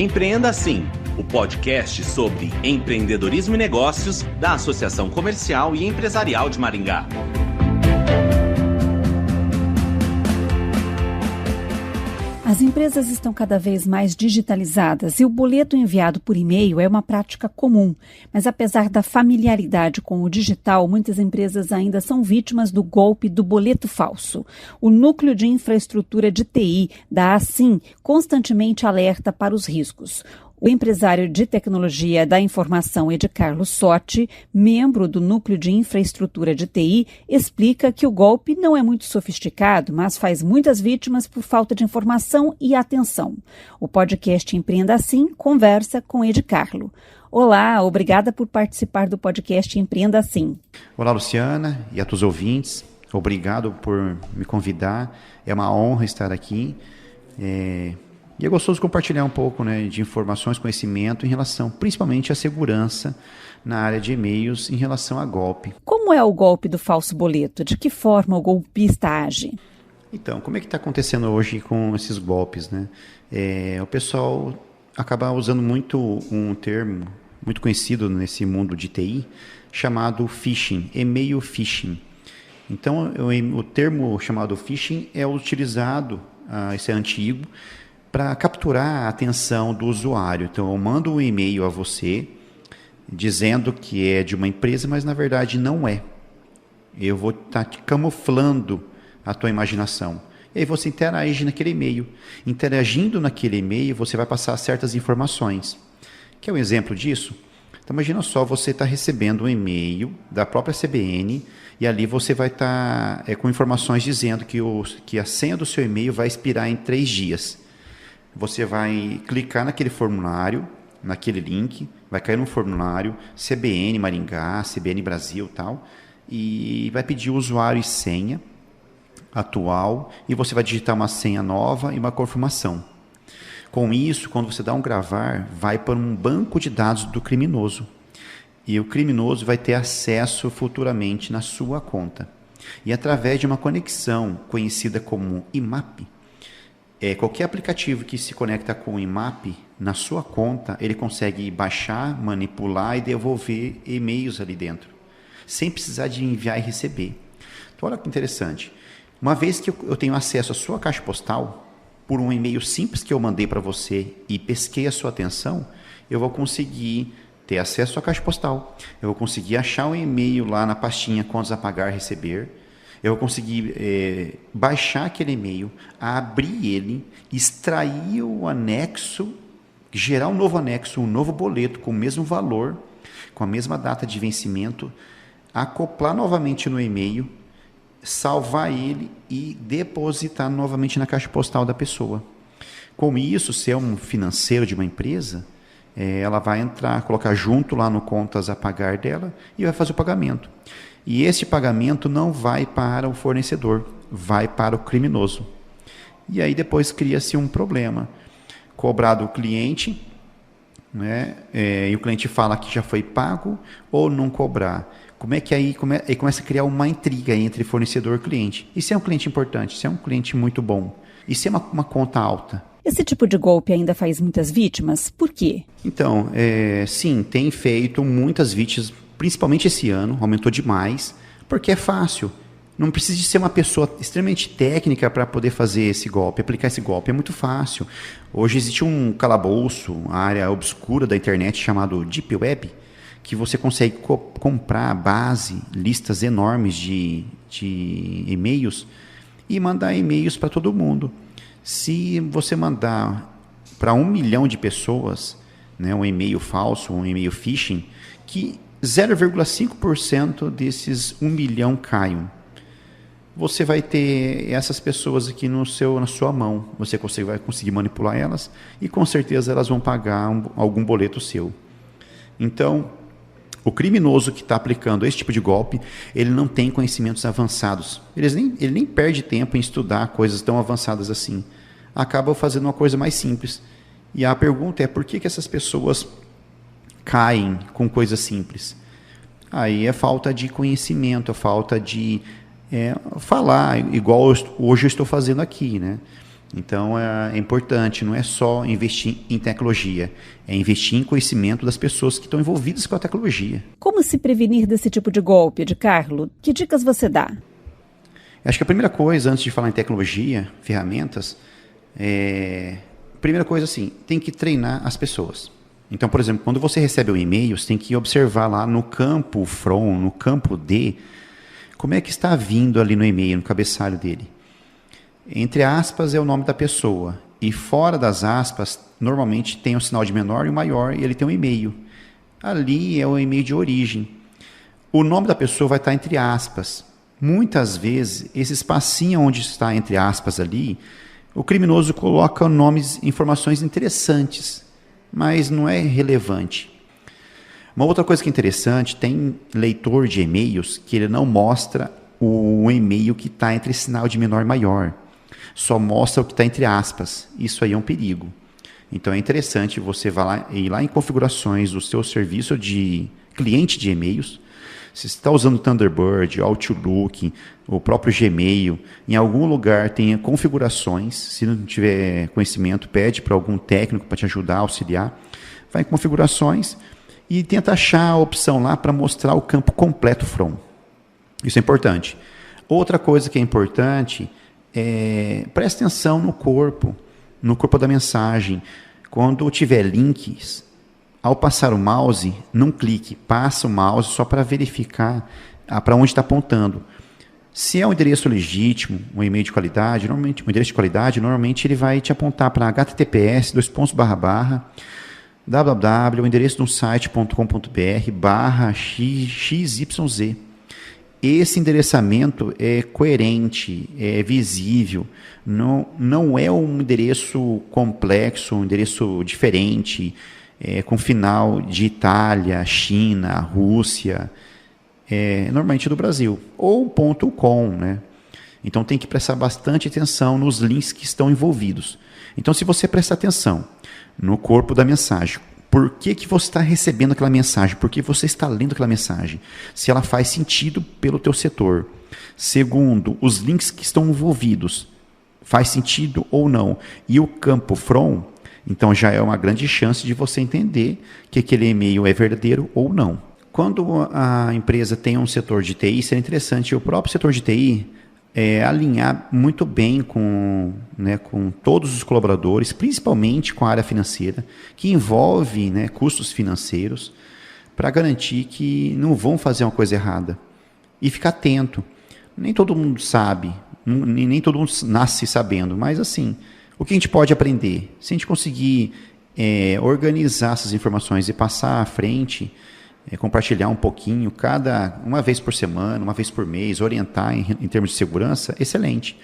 Empreenda Assim, o podcast sobre empreendedorismo e negócios da Associação Comercial e Empresarial de Maringá. As empresas estão cada vez mais digitalizadas e o boleto enviado por e-mail é uma prática comum. Mas apesar da familiaridade com o digital, muitas empresas ainda são vítimas do golpe do boleto falso. O Núcleo de Infraestrutura de TI da Assim constantemente alerta para os riscos. O empresário de tecnologia da informação Edcarlo Sotti, membro do Núcleo de Infraestrutura de TI, explica que o golpe não é muito sofisticado, mas faz muitas vítimas por falta de informação e atenção. O podcast Empreenda Assim conversa com Edcarlo. Olá, obrigada por participar do podcast Empreenda Assim. Olá, Luciana, e a todos os ouvintes. Obrigado por me convidar. É uma honra estar aqui. E é gostoso compartilhar um pouco, de informações, conhecimento em relação, principalmente, à segurança na área de e-mails em relação a golpe. Como é o golpe do falso boleto? De que forma o golpista age? Então, como é que está acontecendo hoje com esses golpes, O pessoal acaba usando muito um termo muito conhecido nesse mundo de TI, chamado phishing, e-mail phishing. Então, o termo chamado phishing é utilizado, esse é antigo, para capturar a atenção do usuário. Então, eu mando um e-mail a você dizendo que é de uma empresa, mas na verdade não é. Eu vou estar camuflando a tua imaginação. E aí você interage naquele e-mail. Interagindo naquele e-mail, você vai passar certas informações. Quer um exemplo disso? Então, imagina só, você está recebendo um e-mail da própria CBN e ali você vai estar com informações dizendo que a senha do seu e-mail vai expirar em 3 dias. Você vai clicar naquele formulário, naquele link, vai cair no formulário CBN Maringá, CBN Brasil e tal, e vai pedir o usuário e senha atual, e você vai digitar uma senha nova e uma confirmação. Com isso, quando você dá um gravar, vai para um banco de dados do criminoso, e o criminoso vai ter acesso futuramente na sua conta. E através de uma conexão conhecida como IMAP, qualquer aplicativo que se conecta com o IMAP na sua conta, ele consegue baixar, manipular e devolver e-mails ali dentro, sem precisar de enviar e receber. Então, olha que interessante. Uma vez que eu tenho acesso à sua caixa postal, por um e-mail simples que eu mandei para você e pesquei a sua atenção, eu vou conseguir ter acesso à sua caixa postal. Eu vou conseguir achar um e-mail lá na pastinha contas a pagar e receber. Eu vou conseguir baixar aquele e-mail, abrir ele, extrair o anexo, gerar um novo anexo, um novo boleto com o mesmo valor, com a mesma data de vencimento, acoplar novamente no e-mail, salvar ele e depositar novamente na caixa postal da pessoa. Com isso, se é um financeiro de uma empresa, ela vai entrar, colocar junto lá no contas a pagar dela e vai fazer o pagamento. E esse pagamento não vai para o fornecedor, vai para o criminoso. E aí depois cria-se um problema. Cobrado o cliente, e o cliente fala que já foi pago ou não cobrar. Como é que aí começa a criar uma intriga entre fornecedor e cliente? E se é um cliente importante, se é um cliente muito bom, e se é uma conta alta? Esse tipo de golpe ainda faz muitas vítimas? Por quê? Então, sim, tem feito muitas vítimas, principalmente esse ano, aumentou demais, porque é fácil. Não precisa de ser uma pessoa extremamente técnica para poder fazer esse golpe, aplicar esse golpe. É muito fácil. Hoje existe um calabouço, uma área obscura da internet chamado Deep Web, que você consegue comprar base, listas enormes de e-mails e mandar e-mails para todo mundo. Se você mandar para 1 milhão de pessoas, um e-mail falso, um e-mail phishing, que 0,5% desses 1 milhão caiam. Você vai ter essas pessoas aqui na sua mão. Você vai conseguir manipular elas e com certeza elas vão pagar algum boleto seu. Então, o criminoso que está aplicando esse tipo de golpe, ele não tem conhecimentos avançados. Ele nem perde tempo em estudar coisas tão avançadas assim. Acaba fazendo uma coisa mais simples. E a pergunta é por que essas pessoas caem com coisas simples? Aí é falta de conhecimento, é falta de falar, igual hoje eu estou fazendo aqui, Então é importante, não é só investir em tecnologia, é investir em conhecimento das pessoas que estão envolvidas com a tecnologia. Como se prevenir desse tipo de golpe, Edcarlo? Que dicas você dá? Acho que a primeira coisa, antes de falar em tecnologia, ferramentas, primeira coisa assim, tem que treinar as pessoas. Então, por exemplo, quando você recebe um e-mail, você tem que observar lá no campo from, no campo de, como é que está vindo ali no e-mail, no cabeçalho dele. Entre aspas é o nome da pessoa e fora das aspas, normalmente tem um sinal de menor e o maior e ele tem um e-mail. Ali é o e-mail de origem. O nome da pessoa vai estar entre aspas. Muitas vezes, esse espacinho onde está entre aspas ali, o criminoso coloca nomes, informações interessantes, mas não é relevante. Uma outra coisa que é interessante, tem leitor de e-mails que ele não mostra o e-mail que está entre sinal de menor e maior. Só mostra o que está entre aspas. Isso aí é um perigo. Então é interessante você ir lá em configurações do seu serviço de cliente de e-mails. Se você está usando Thunderbird, Outlook, o próprio Gmail, em algum lugar tenha configurações. Se não tiver conhecimento, pede para algum técnico para te ajudar, auxiliar. Vai em configurações e tenta achar a opção lá para mostrar o campo completo from. Isso é importante. Outra coisa que é importante preste atenção no corpo da mensagem. Quando tiver links, ao passar o mouse, não clique, passa o mouse só para verificar para onde está apontando. Se é um endereço legítimo, um e-mail de qualidade, normalmente ele vai te apontar para https://www, o endereço de um site.com.br/xyz. Esse endereçamento é coerente, é visível, não é um endereço complexo, um endereço diferente, com final de Itália, China, Rússia, normalmente do Brasil, ou .com, né? Então tem que prestar bastante atenção nos links que estão envolvidos. Então se você prestar atenção no corpo da mensagem, por que você está recebendo aquela mensagem? Por que você está lendo aquela mensagem? Se ela faz sentido pelo teu setor. Segundo, os links que estão envolvidos, faz sentido ou não? E o campo from, então já é uma grande chance de você entender que aquele e-mail é verdadeiro ou não. Quando a empresa tem um setor de TI, seria interessante o próprio setor de TI alinhar muito bem com todos os colaboradores, principalmente com a área financeira, que envolve custos financeiros, para garantir que não vão fazer uma coisa errada. E ficar atento. Nem todo mundo sabe, nem todo mundo nasce sabendo, mas assim, o que a gente pode aprender? Se a gente conseguir organizar essas informações e passar à frente, compartilhar um pouquinho, uma vez por semana, uma vez por mês, orientar em termos de segurança, excelente.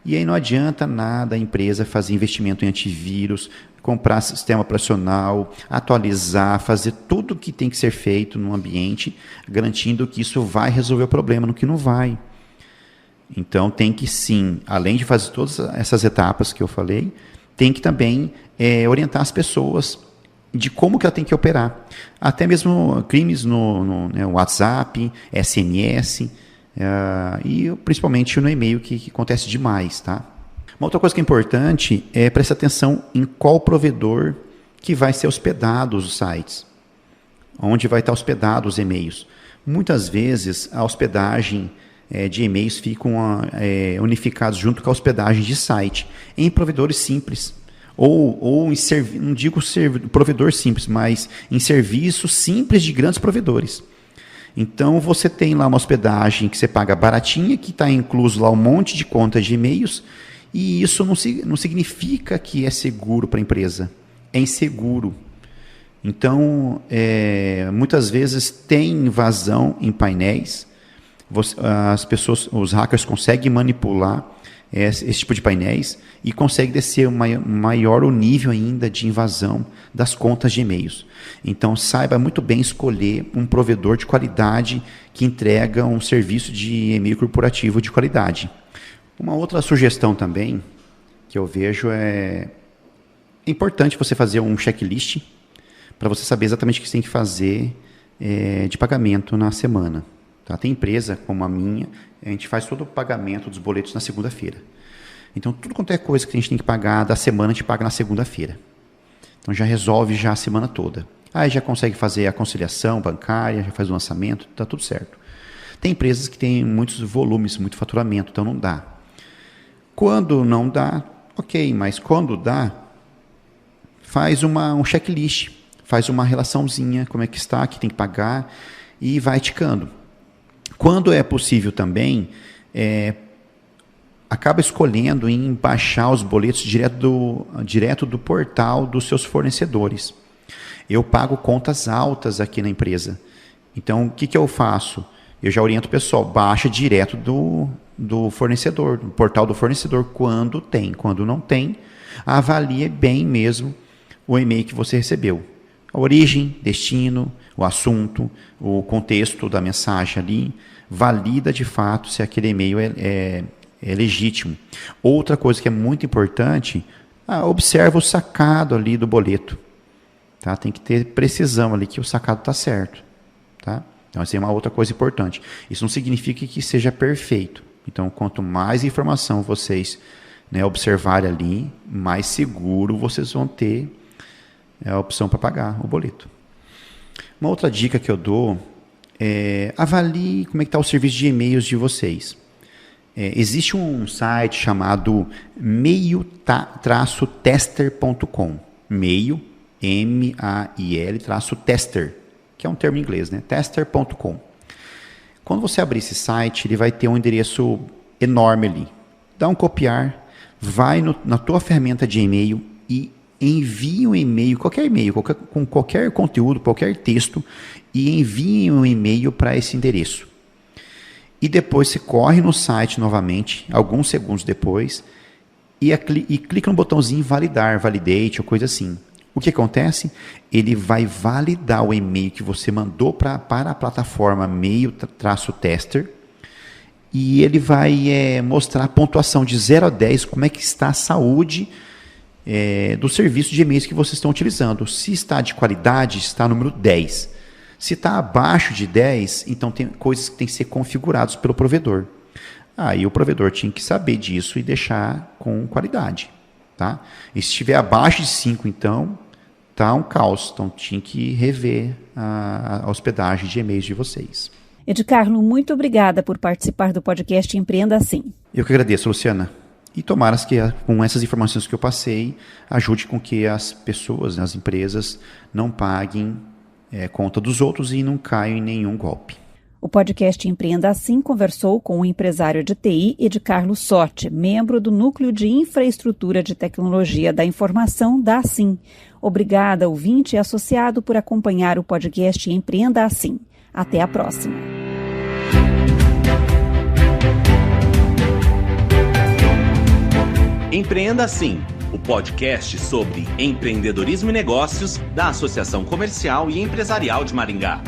E aí não adianta nada a empresa fazer investimento em antivírus, comprar sistema operacional, atualizar, fazer tudo o que tem que ser feito no ambiente, garantindo que isso vai resolver o problema, no que não vai. Então tem que sim, além de fazer todas essas etapas que eu falei, tem que também orientar as pessoas de como que ela tem que operar. Até mesmo crimes no WhatsApp, SMS, e principalmente no e-mail, que acontece demais, tá? Uma outra coisa que é importante é prestar atenção em qual provedor que vai ser hospedado os sites, onde vai estar hospedado os e-mails. Muitas vezes a hospedagem de e-mails ficam unificados junto com a hospedagem de site, em provedores simples. Ou não digo provedor simples, mas em serviços simples de grandes provedores. Então você tem lá uma hospedagem que você paga baratinha, que está incluso lá um monte de contas de e-mails, e isso não significa que é seguro para a empresa. É inseguro. Então, muitas vezes tem invasão em painéis, os hackers conseguem manipular esse tipo de painéis e consegue descer maior o nível ainda de invasão das contas de e-mails. Então saiba muito bem escolher um provedor de qualidade que entrega um serviço de e-mail corporativo de qualidade. Uma outra sugestão também que eu vejo é importante você fazer um checklist para você saber exatamente o que você tem que fazer de pagamento na semana. Tá? Tem empresa como a minha, a gente faz todo o pagamento dos boletos na segunda-feira. Então, tudo quanto é coisa que a gente tem que pagar da semana, a gente paga na segunda-feira. Então, já resolve já a semana toda. Aí já consegue fazer a conciliação bancária, já faz o lançamento, está tudo certo. Tem empresas que têm muitos volumes, muito faturamento, então não dá. Quando não dá, ok, mas quando dá, faz um checklist, faz uma relaçãozinha, como é que está, que tem que pagar, e vai ticando. Quando é possível também, acaba escolhendo em baixar os boletos direto do portal dos seus fornecedores. Eu pago contas altas aqui na empresa. Então, o que eu faço? Eu já oriento o pessoal, baixa direto do fornecedor, do portal do fornecedor, quando tem. Quando não tem, avalie bem mesmo o e-mail que você recebeu. A origem, destino, o assunto, o contexto da mensagem ali, valida de fato se aquele e-mail é legítimo. Outra coisa que é muito importante, observa o sacado ali do boleto. Tá? Tem que ter precisão ali que o sacado está certo. Tá? Então, essa é uma outra coisa importante. Isso não significa que seja perfeito. Então, quanto mais informação vocês observarem ali, mais seguro vocês vão ter a opção para pagar o boleto. Uma outra dica que eu dou é avalie como é que está o serviço de e-mails de vocês. Existe um site chamado mail-tester.com. Mail, M-A-I-L-tester, que é um termo em inglês, né? Tester.com. Quando você abrir esse site, ele vai ter um endereço enorme ali. Dá um copiar, vai na tua ferramenta de e-mail e envie um e-mail, qualquer e-mail, com qualquer conteúdo, qualquer texto, e envie um e-mail para esse endereço. E depois você corre no site novamente, alguns segundos depois, e clica no botãozinho validar, validate ou coisa assim. O que acontece? Ele vai validar o e-mail que você mandou para a plataforma mail-tester e ele vai mostrar a pontuação de 0 a 10, como é que está a saúde do serviço de e-mails que vocês estão utilizando. Se está de qualidade, está número 10. Se está abaixo de 10, então tem coisas que têm que ser configuradas pelo provedor. Aí o provedor tinha que saber disso e deixar com qualidade. Tá? E se estiver abaixo de 5, então, tá um caos. Então, tinha que rever a hospedagem de e-mails de vocês. Edcarlo, muito obrigada por participar do podcast Empreenda Assim. Eu que agradeço, Luciana. E tomara que com essas informações que eu passei, ajude com que as pessoas, as empresas, não paguem conta dos outros e não caiam em nenhum golpe. O podcast Empreenda Assim conversou com o empresário de TI Edcarlo Sotti, membro do Núcleo de Infraestrutura de Tecnologia da Informação da Assim. Obrigada, ouvinte e associado, por acompanhar o podcast Empreenda Assim. Até a próxima. Empreenda Assim, o podcast sobre empreendedorismo e negócios da Associação Comercial e Empresarial de Maringá.